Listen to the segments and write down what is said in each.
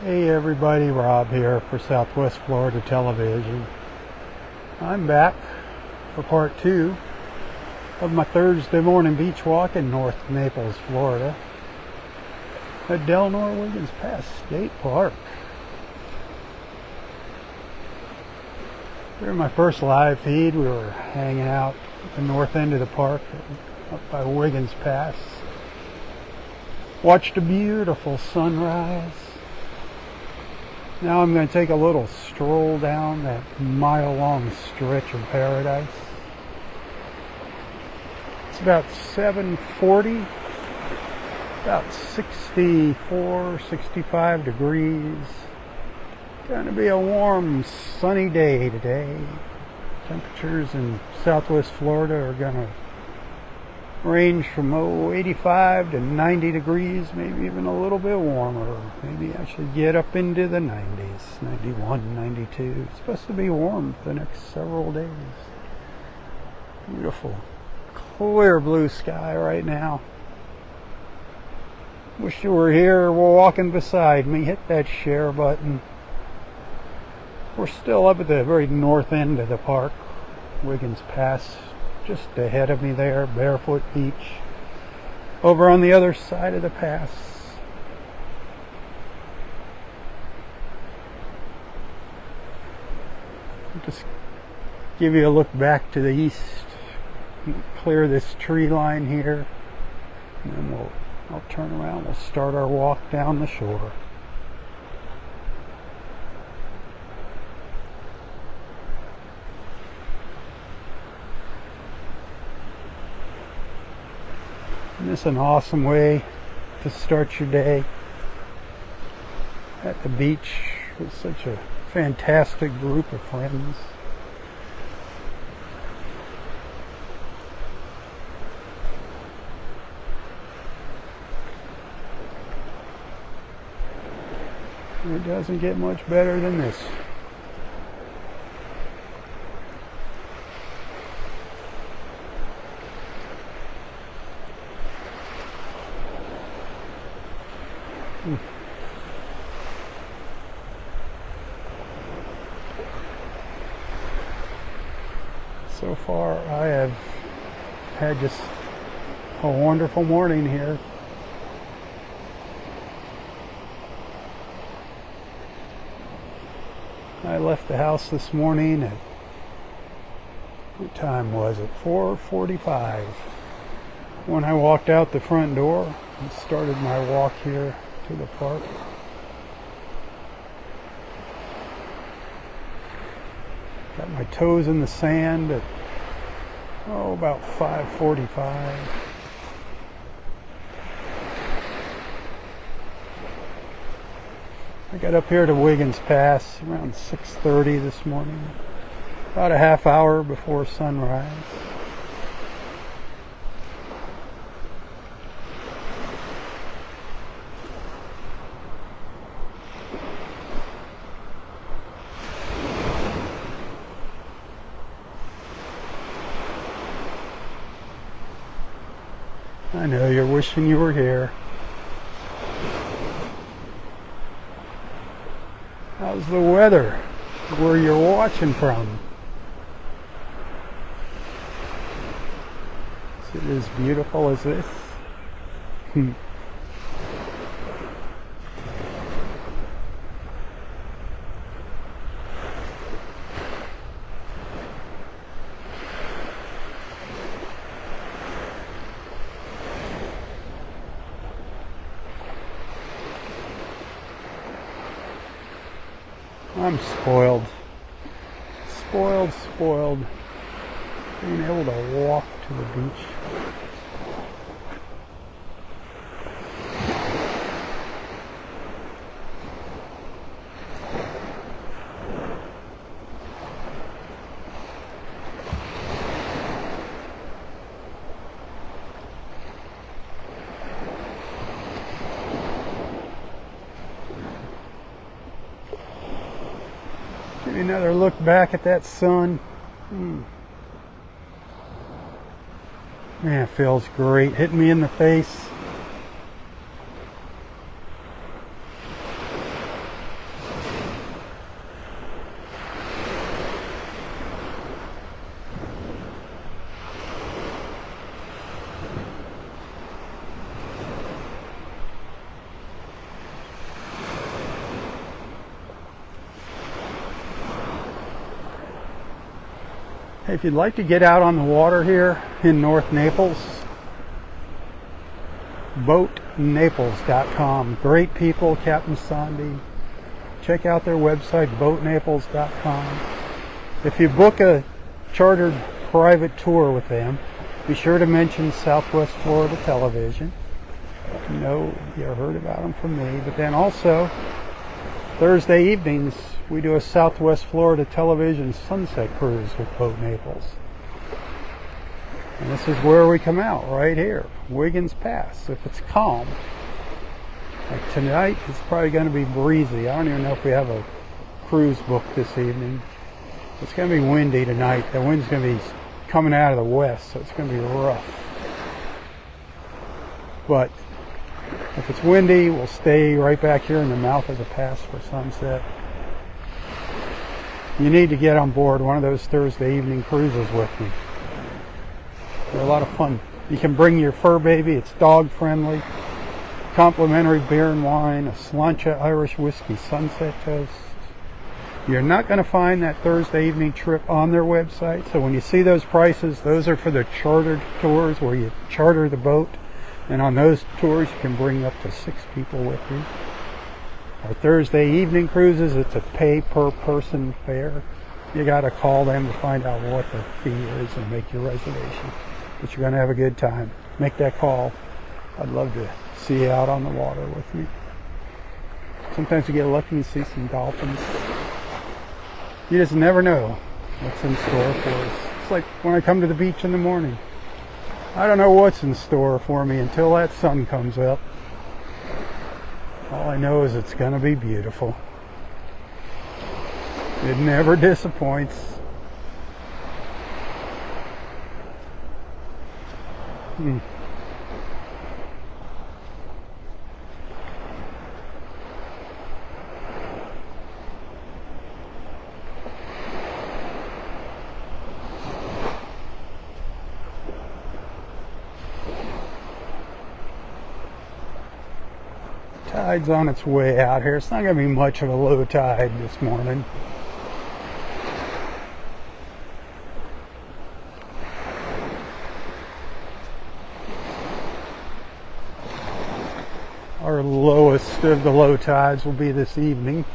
Hey everybody, Rob here for Southwest Florida Television. I'm back for part 2 of my Thursday morning beach walk in North Naples, Florida at Delnor-Wiggins Pass State Park. During my first live feed, we were hanging out at the north end of the park up by Wiggins Pass. Watched a beautiful sunrise. Now I'm going to take a little stroll down that mile-long stretch of paradise. It's about 7:40, about 64, 65 degrees. Going to be a warm, sunny day today. Temperatures in Southwest Florida are going to range from 85 to 90 degrees, maybe even a little bit warmer. Maybe actually get up into the 90s, 91, 92. It's supposed to be warm for the next several days. Beautiful, clear blue sky right now. Wish you were here walking beside me. Hit that share button. We're still up at the very north end of the park, Wiggins Pass. Just ahead of me there, Barefoot Beach. Over on the other side of the pass, just give you a look back to the east. Clear this tree line here, and then I'll turn around. We'll start our walk down the shore. And this is an awesome way to start your day at the beach with such a fantastic group of friends. It doesn't get much better than this. So far I have had just a wonderful morning here. I left the house this morning at, what time was it? 4:45. When I walked out the front door and started my walk here to the park. Got my toes in the sand at about 5:45. I got up here to Wiggins Pass around 6:30 this morning, about a half hour before sunrise. I know you're wishing you were here. How's the weather where you're watching from? Is it as beautiful as this? I'm spoiled, being able to walk to the beach. Give you another look back at that sun. Man, it feels great. Hitting me in the face. Hey, if you'd like to get out on the water here in North Naples, boatnaples.com. Great people, Captain Sandy. Check out their website, boatnaples.com. If you book a chartered private tour with them, be sure to mention Southwest Florida Television. No, you heard about them from me. But then also, Thursday evenings, we do a Southwest Florida Television sunset cruise with Boat Naples. And this is where we come out, right here, Wiggins Pass, if it's calm. Like tonight, it's probably going to be breezy. I don't even know if we have a cruise booked this evening. It's going to be windy tonight. The wind's going to be coming out of the west, so it's going to be rough. But if it's windy, we'll stay right back here in the mouth of the pass for sunset. You need to get on board one of those Thursday evening cruises with me. They're a lot of fun. You can bring your fur baby. It's dog friendly. Complimentary beer and wine, a Slancha Irish whiskey sunset toast. You're not going to find that Thursday evening trip on their website. So when you see those prices, those are for the chartered tours where you charter the boat. And on those tours, you can bring up to 6 people with you. Our Thursday evening cruises, it's a pay per person fare. You got to call them to find out what the fee is and make your reservation. But you're going to have a good time. Make that call. I'd love to see you out on the water with me. Sometimes you get lucky and see some dolphins. You just never know what's in store for us. It's like when I come to the beach in the morning. I don't know what's in store for me until that sun comes up. All I know is it's going to be beautiful. It never disappoints. Tide's on its way out here. It's not going to be much of a low tide this morning. Our lowest of the low tides will be this evening.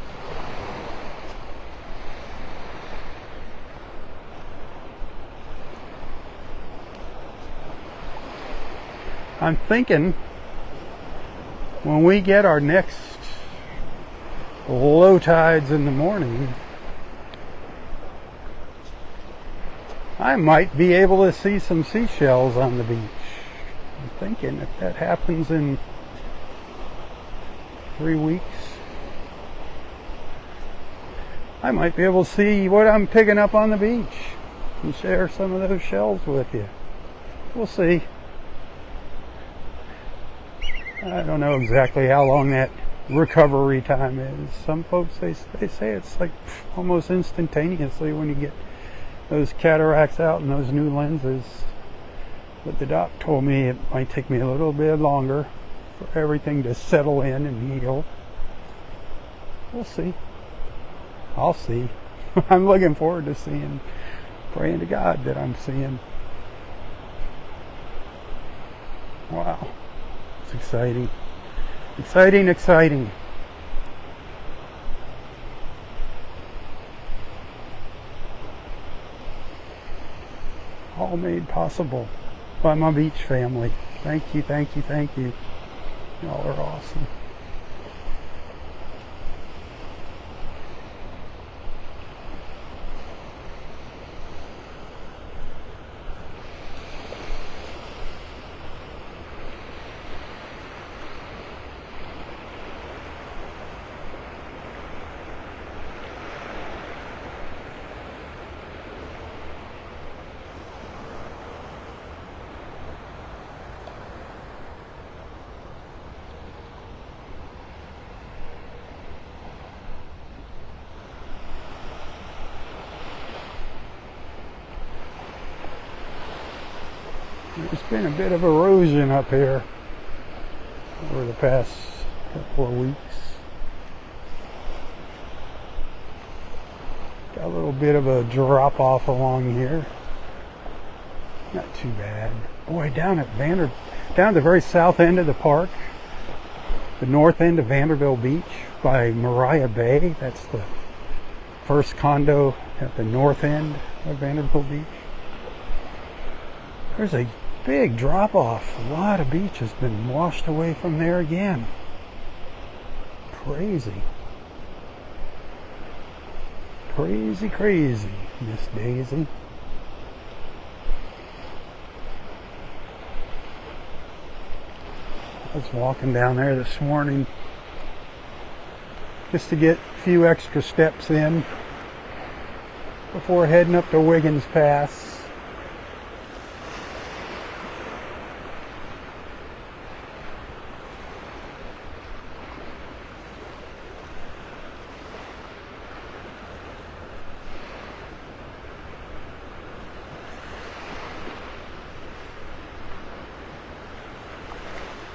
I'm thinking when we get our next low tides in the morning, I might be able to see some seashells on the beach. I'm thinking if that happens in 3 weeks, I might be able to see what I'm picking up on the beach and share some of those shells with you. We'll see. I don't know exactly how long that recovery time is. Some folks, they say it's like almost instantaneously when you get those cataracts out and those new lenses. But the doc told me it might take me a little bit longer for everything to settle in and heal. We'll see. I'll see. I'm looking forward to seeing, praying to God that I'm seeing. Wow. It's exciting. Exciting, exciting. All made possible by my beach family. Thank you, thank you, thank you. Y'all are awesome. There's been a bit of erosion up here over the past couple of weeks. Got a little bit of a drop off along here. Not too bad. Boy, down at the very south end of the park, the north end of Vanderbilt Beach by Mariah Bay. That's the first condo at the north end of Vanderbilt Beach. There's a big drop off. A lot of beach has been washed away from there again. Crazy. Crazy, crazy, Miss Daisy. I was walking down there this morning just to get a few extra steps in before heading up to Wiggins Pass.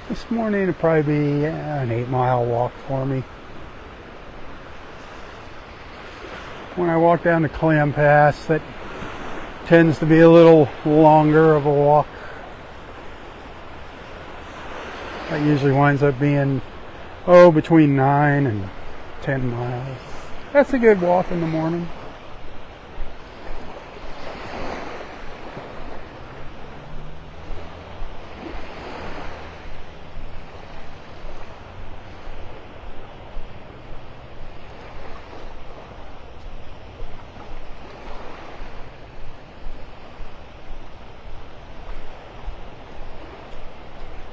This morning it'll probably be an 8-mile walk for me. When I walk down the Clam Pass, that tends to be a little longer of a walk. That usually winds up being, between 9 and 10 miles. That's a good walk in the morning.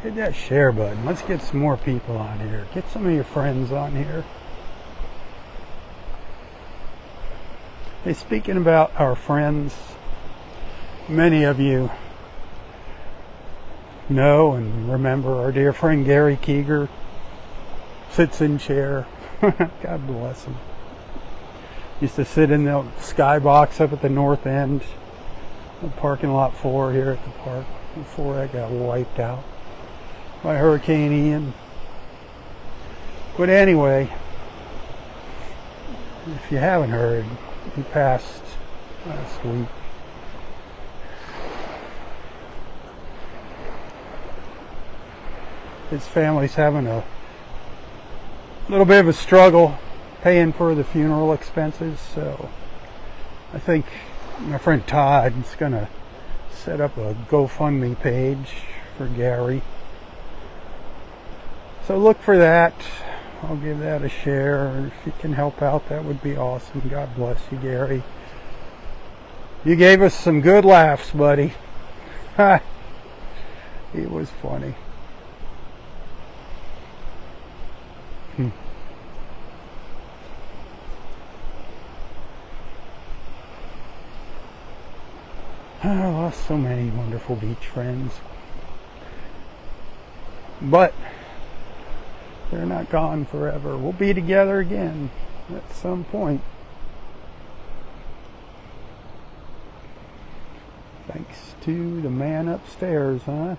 Hit that share button. Let's get some more people on here. Get some of your friends on here. Hey, speaking about our friends, many of you know and remember our dear friend Gary Keeger. Sits in chair. God bless him. Used to sit in the skybox up at the north end of parking lot 4 here at the park before that got wiped out by Hurricane Ian. But anyway, if you haven't heard, he passed last week. His family's having a little bit of a struggle paying for the funeral expenses, so I think my friend Todd is going to set up a GoFundMe page for Gary. So look for that. I'll give that a share. If you can help out, that would be awesome. God bless you, Gary. You gave us some good laughs, buddy. It was funny. I lost so many wonderful beach friends. But they're not gone forever. We'll be together again at some point. Thanks to the man upstairs, huh?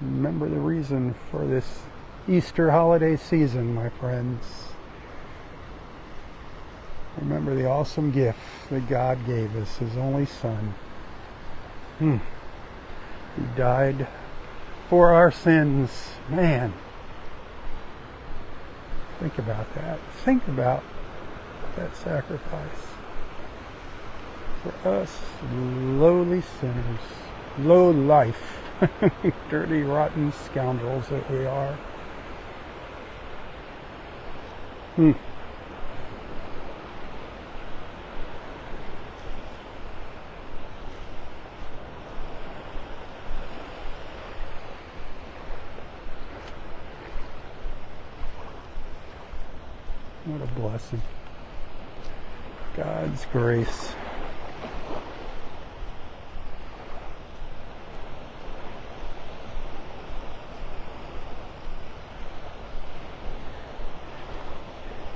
Remember the reason for this Easter holiday season, my friends. Remember the awesome gift that God gave us, His only Son. He died for our sins. Man, think about that. Think about that sacrifice for us lowly sinners, low life, dirty, rotten scoundrels that we are. What a blessing. God's grace.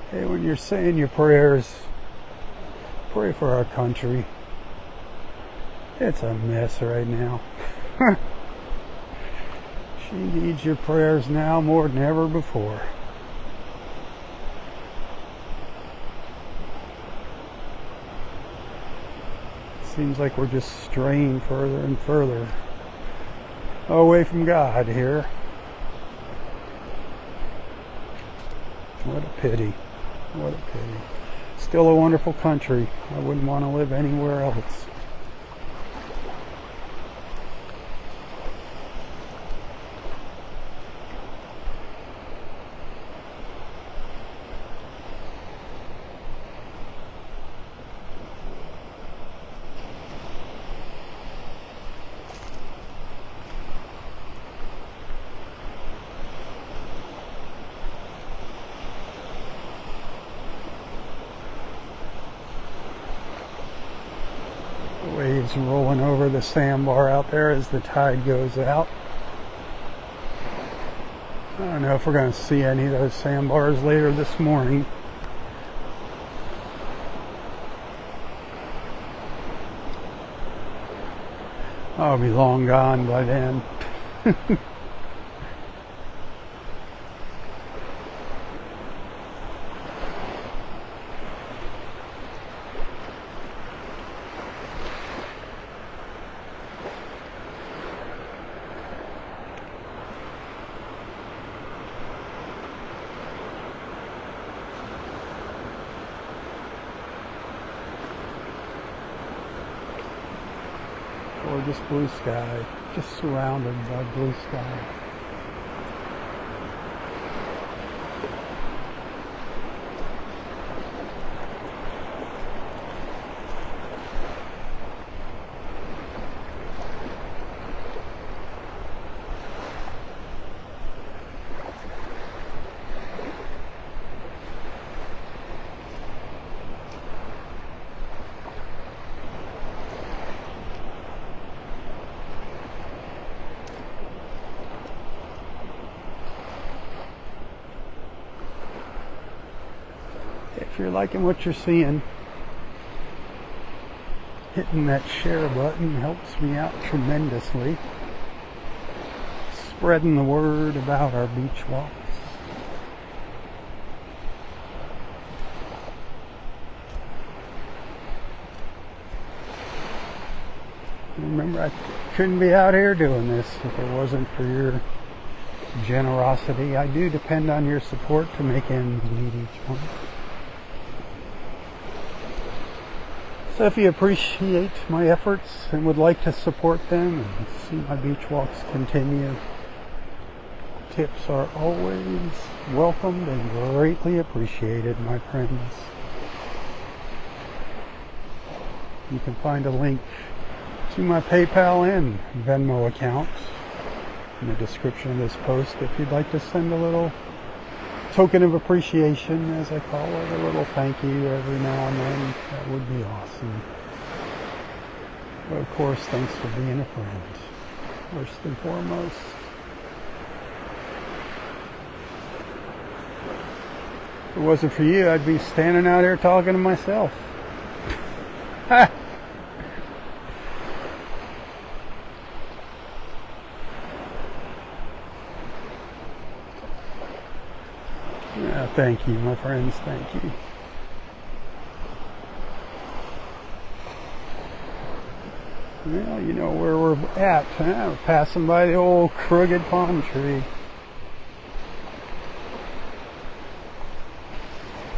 Hey, when you're saying your prayers, pray for our country. It's a mess right now. She needs your prayers now more than ever before. Seems like we're just straying further and further away from God here. What a pity. What a pity. Still a wonderful country. I wouldn't want to live anywhere else. Waves rolling over the sandbar out there as the tide goes out. I don't know if we're going to see any of those sandbars later this morning. I'll be long gone by then. Gorgeous blue sky, just surrounded by blue sky. If you're liking what you're seeing, hitting that share button helps me out tremendously. Spreading the word about our beach walks. Remember, I couldn't be out here doing this if it wasn't for your generosity. I do depend on your support to make ends meet each month. So if you appreciate my efforts and would like to support them and see my beach walks continue, tips are always welcomed and greatly appreciated, my friends. You can find a link to my PayPal and Venmo account in the description of this post if you'd like to send a little token of appreciation, as I call it, a little thank you every now and then. That would be awesome. But of course, thanks for being a friend, first and foremost. If it wasn't for you, I'd be standing out here talking to myself. Ha! Yeah, thank you, my friends, thank you. Well, you know where we're at, huh? We're passing by the old crooked palm tree.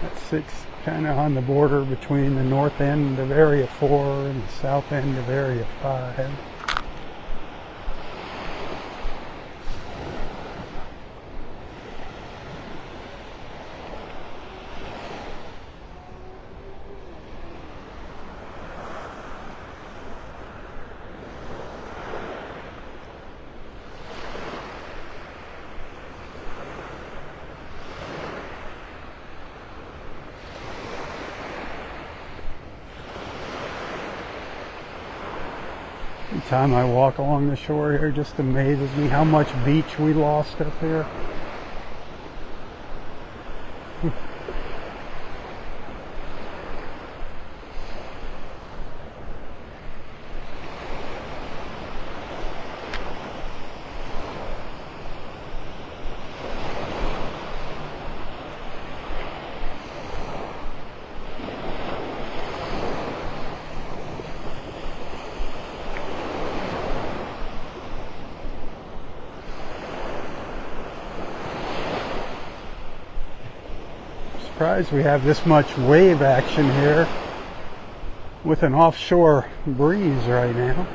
That sits kind of on the border between the north end of Area 4 and the south end of Area 5. Every time I walk along the shore here, it just amazes me how much beach we lost up here. Surprised we have this much wave action here with an offshore breeze right now.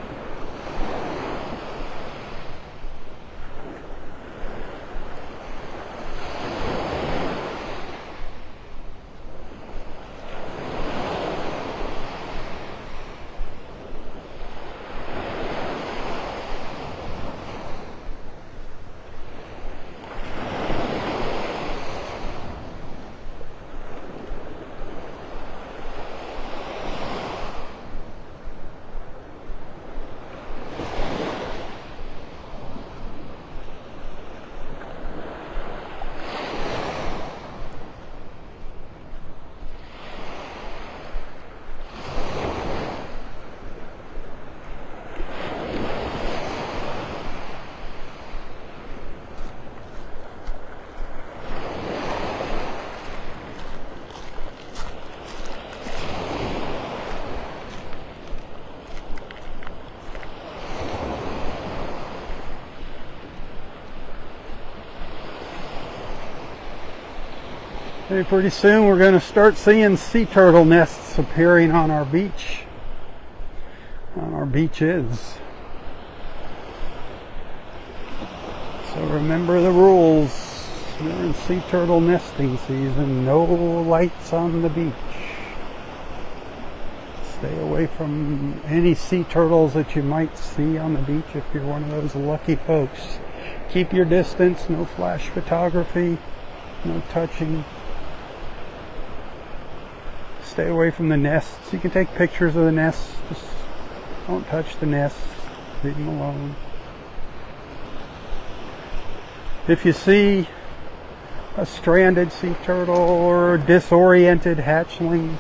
And pretty soon we're going to start seeing sea turtle nests appearing on our beach, on our beaches. So remember the rules during sea turtle nesting season: no lights on the beach. Stay away from any sea turtles that you might see on the beach if you're one of those lucky folks. Keep your distance, no flash photography, no touching. Stay away from the nests. You can take pictures of the nests, just don't touch the nests, leave them alone. If you see a stranded sea turtle or a disoriented hatchling,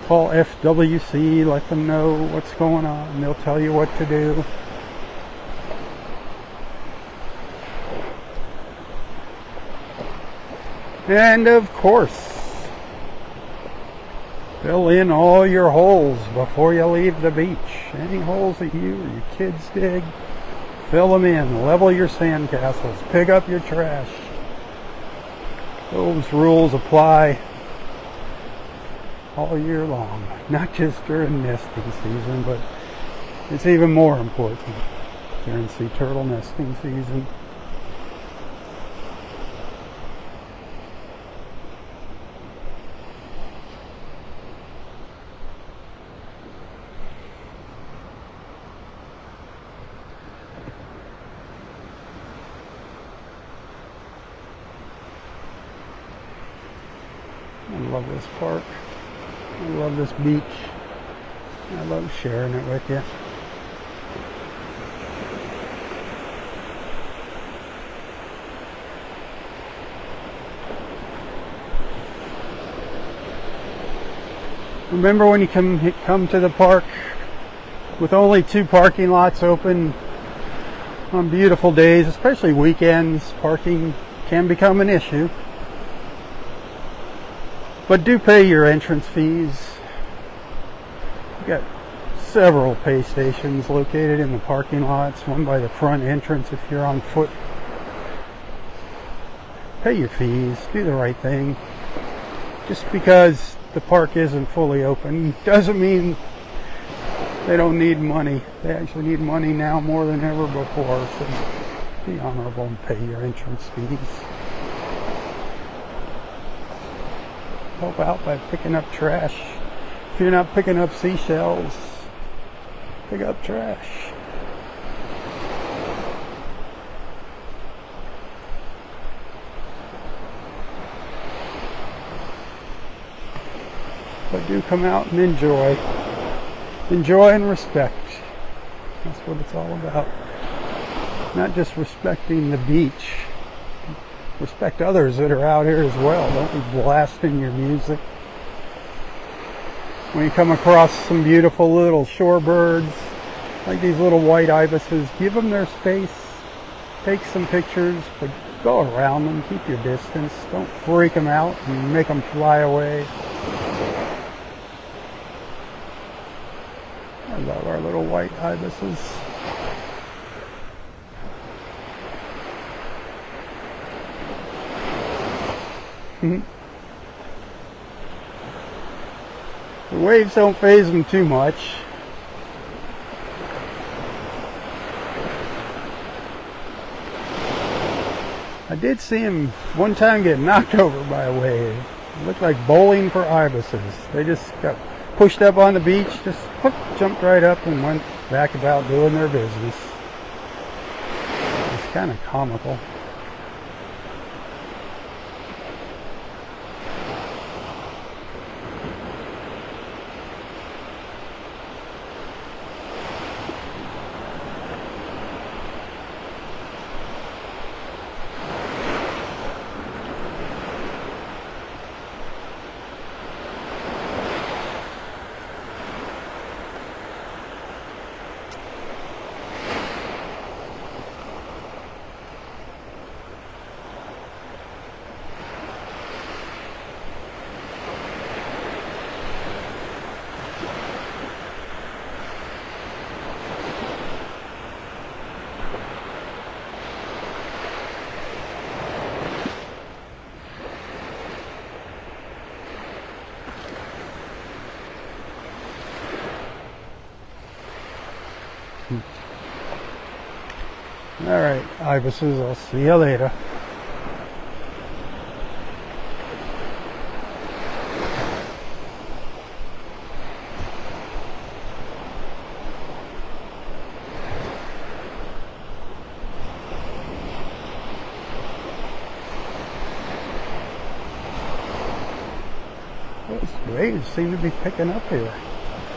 call FWC, let them know what's going on. They'll tell you what to do. And of course, fill in all your holes before you leave the beach. Any holes that you or your kids dig, fill them in. Level your sandcastles. Pick up your trash. Those rules apply all year long, not just during nesting season, but it's even more important during sea turtle nesting season. I love this park. I love this beach. I love sharing it with you. Remember when you come to the park with only 2 parking lots open on beautiful days, especially weekends, parking can become an issue. But do pay your entrance fees. You've got several pay stations located in the parking lots, one by the front entrance if you're on foot. Pay your fees, do the right thing. Just because the park isn't fully open doesn't mean they don't need money. They actually need money now more than ever before, so be honorable and pay your entrance fees. Help out by picking up trash. If you're not picking up seashells, pick up trash. But do come out and enjoy. Enjoy and respect. That's what it's all about. Not just respecting the beach. Respect others that are out here as well. Don't be blasting your music. When you come across some beautiful little shorebirds, like these little white ibises, give them their space. Take some pictures, but go around them. Keep your distance. Don't freak them out and make them fly away. I love our little white ibises. The waves don't faze them too much. I did see him one time get knocked over by a wave. It looked like bowling for ibises. They just got pushed up on the beach, just whoop, jumped right up and went back about doing their business. It's kind of comical. Alright, ibises, I'll see you later. Those waves seem to be picking up here.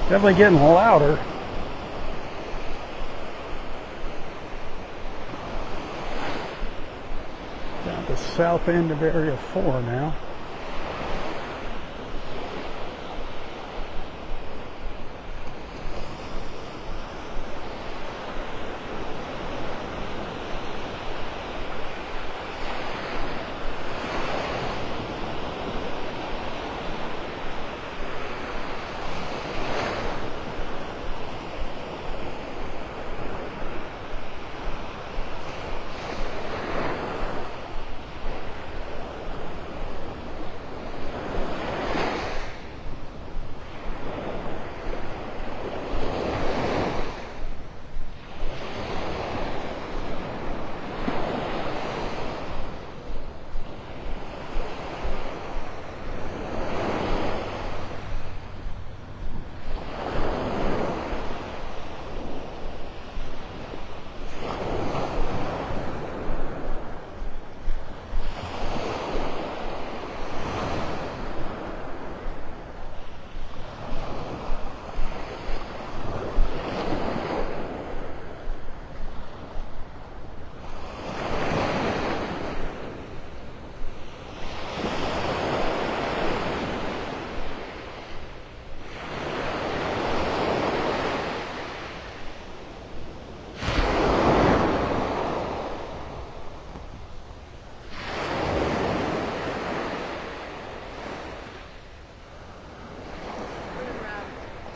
Definitely getting louder. Down the south end of Area 4 now.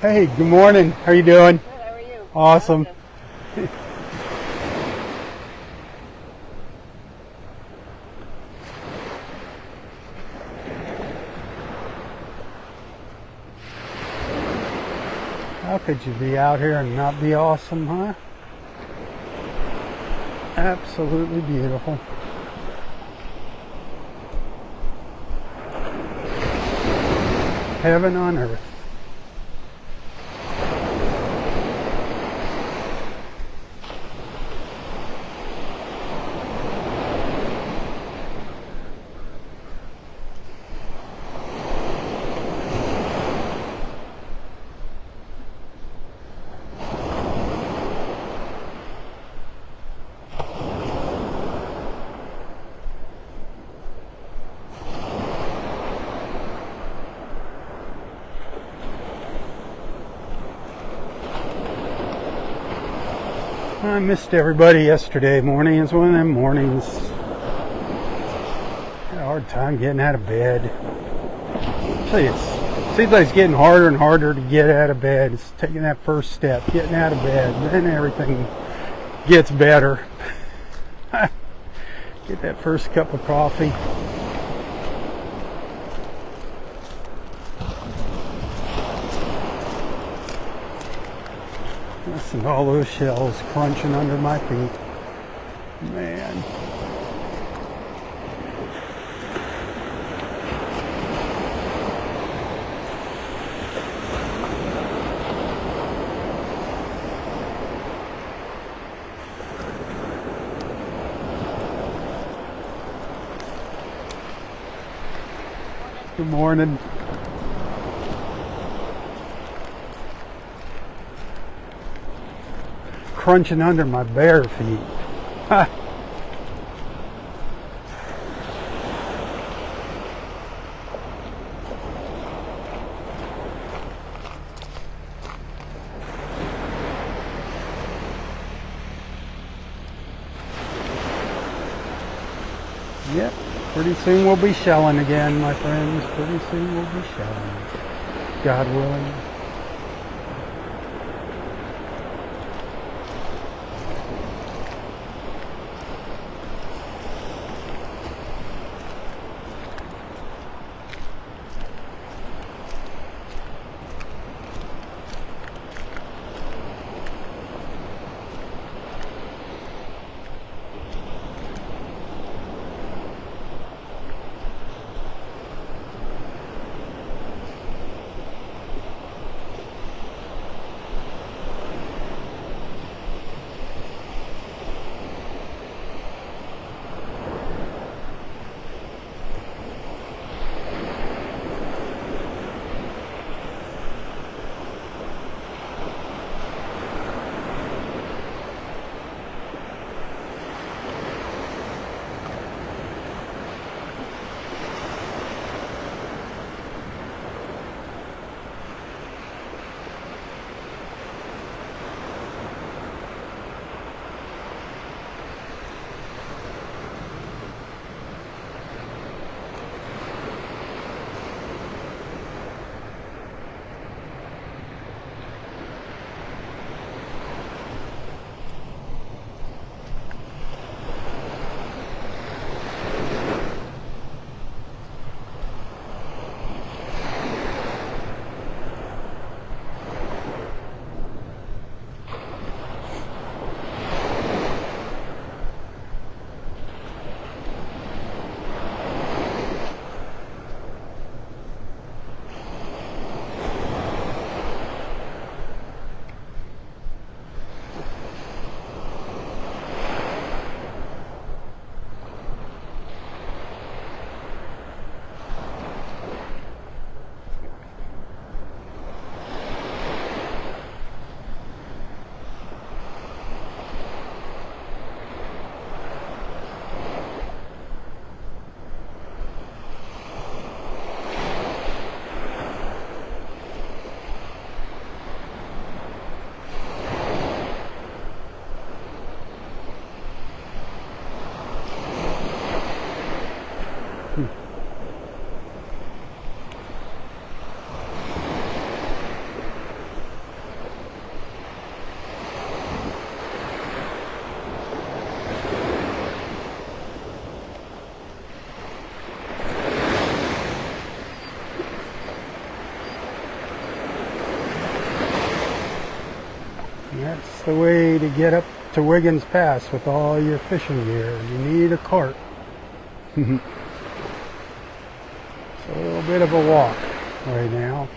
Hey, good morning. How are you doing? Good, how are you? Awesome. How could you be out here and not be awesome, huh? Absolutely beautiful. Heaven on earth. I missed everybody yesterday morning. It's one of them mornings. Had a hard time getting out of bed. It seems like it's getting harder and harder to get out of bed. It's taking that first step, getting out of bed, and then everything gets better. Get that first cup of coffee. Listen to all those shells crunching under my feet. Man. Good morning. Crunching under my bare feet. Yep, pretty soon we'll be shelling again, my friends. Pretty soon we'll be shelling. God willing. That's the way to get up to Wiggins Pass with all your fishing gear. You need a cart. It's a little bit of a walk right now.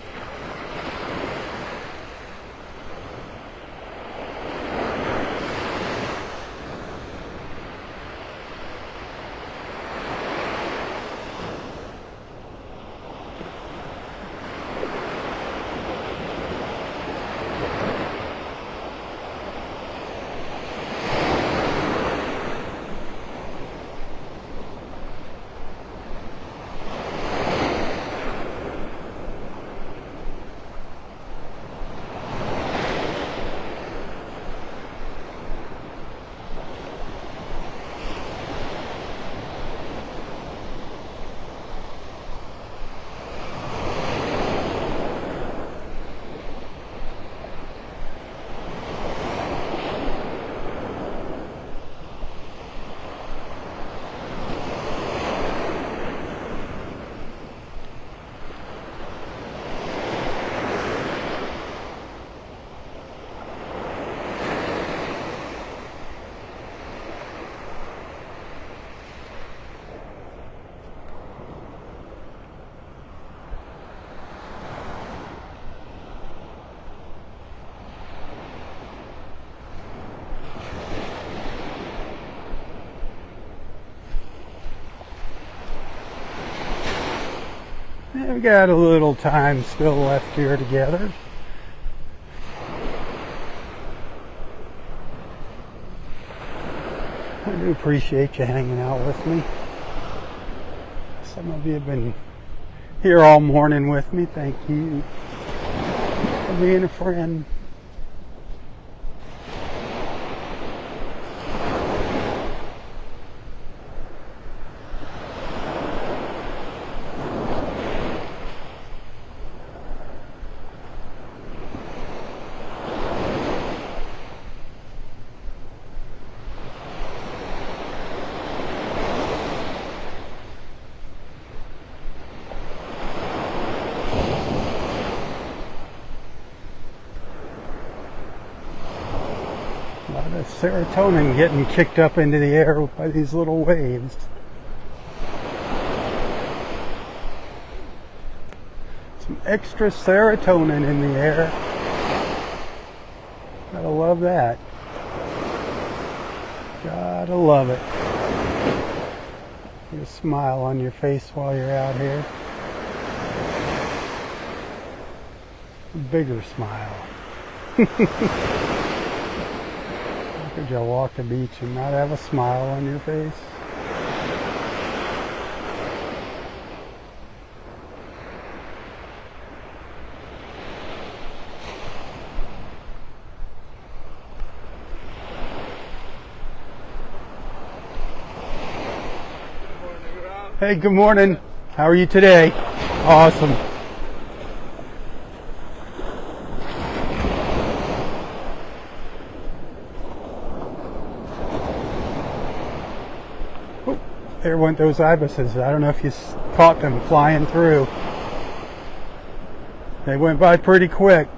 We got a little time still left here together. I do appreciate you hanging out with me. Some of you have been here all morning with me. Thank you for being a friend. A lot of serotonin getting kicked up into the air by these little waves. Some extra serotonin in the air. Gotta love that. Gotta love it. Get a smile on your face while you're out here. A bigger smile. Could you walk the beach and not have a smile on your face? Hey, good morning. How are you today? Awesome. There went those ibises. I don't know if you caught them flying through. They went by pretty quick.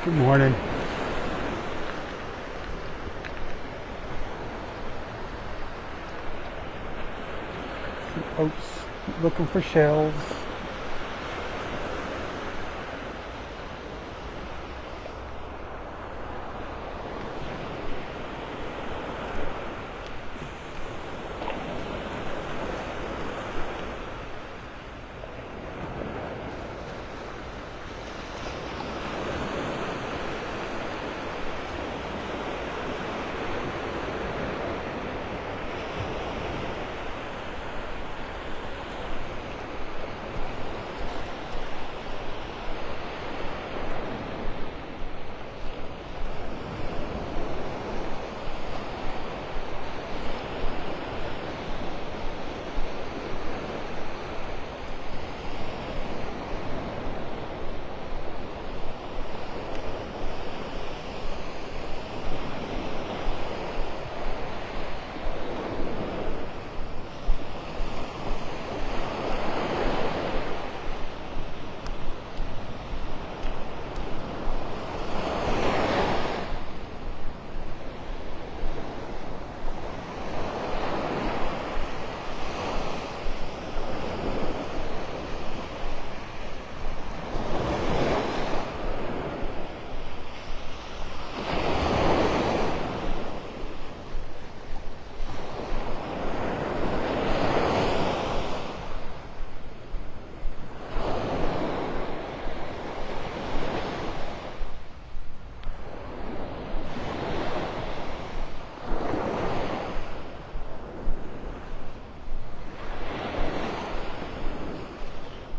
Good morning. Some folks looking for shells.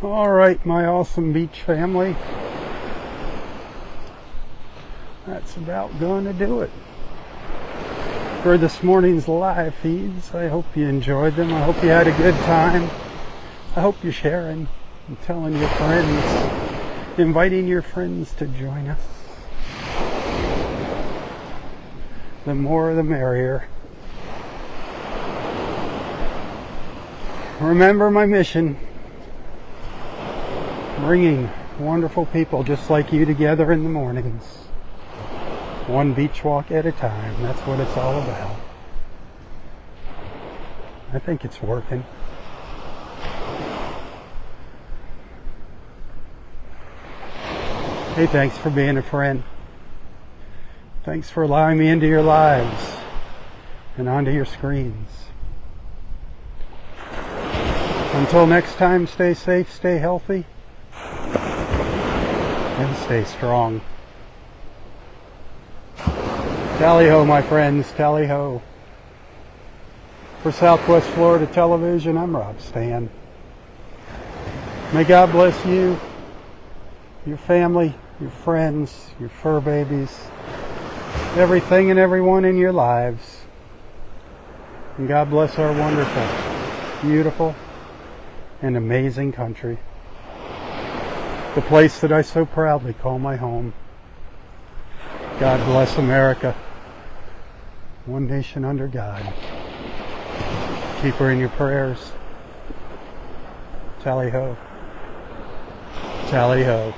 All right, my awesome beach family. That's about going to do it for this morning's live feeds. I hope you enjoyed them. I hope you had a good time. I hope you're sharing and telling your friends, inviting your friends to join us. The more the merrier. Remember my mission, bringing wonderful people just like you together in the mornings, one beach walk at a time. That's what it's all about. I think it's working. Hey, thanks for being a friend. Thanks for allowing me into your lives and onto your screens. Until next time, stay safe, stay healthy, and stay strong. Tally-ho, my friends, tally-ho. For Southwest Florida Television, I'm Rob Stan. May God bless you, your family, your friends, your fur babies, everything and everyone in your lives. And God bless our wonderful, beautiful, and amazing country. The place that I so proudly call my home. God bless America. One nation under God. Keep her in your prayers. Tally-ho. Tally-ho.